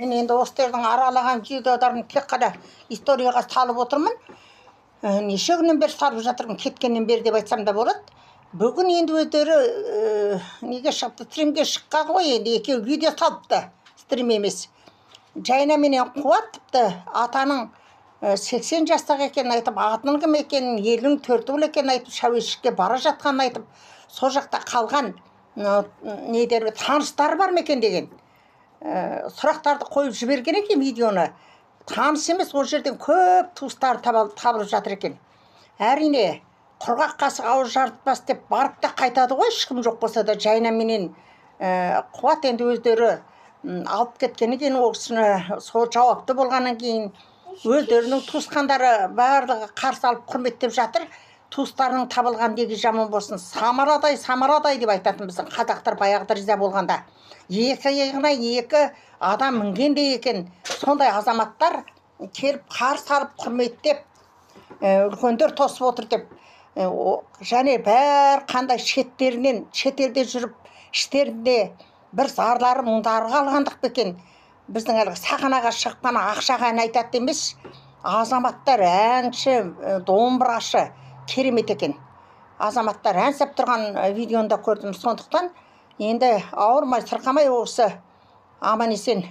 Мен енді осылардың аралаған видеодарын тек қана историяға салып отырмын. Неше күннен бері салып жатырмын, кеткеннен бері деп айтсам да болады. Бүгін енді өздері неге шықты, стримге шыққан ғой, енді екеуі видео салыпты, стрим емес. Жайна менен Қуат тіпті атаның 80 жастағы екенін айтып, атының кім екенін, елінің төртеуі екенін айтып, шәуешікке бара жатқанын айтып, сол жақта қалған таныстары бар ма екен деген сұрақтарды қойып жіберген екен видеоны. Таныс емес, ол жерден көп туыстары табылып жатыр екен. Әрине, құрғақ қасық ауыз жарытпас деп барып та қайтады ғой, ешкім жоқ болса да. Жайна менен Қуат енді өздері алып кеткеннен кейін, ол кісіні сол жауапты болғаннан кейін өздерінің туысқандары барлығы қарсы алып құрметтеп жатыр. Туыстарының табылған деги жаман болсын. Самарадай деп айтатын біздің қазақтар баяғыда риза болғанда. Екі иығына екі адам мінгендей екен. Сондай азаматтар келіп қарсы алып құрметтеп, үлкендер тосып отыр деп. Және бәр қандай шетелде жүріп, іштерінде бір зарлары, мұңдары қалғандық бекен. Біздің әлгі сахнаға шыққан ақшаға ән айтады емес, азаматтар әнші, домбырашы, керемет екен. Азаматтар ән сап тұрған видеоны да көрдім. Сондықтан енді ауырмай, сырқамай осы аман есен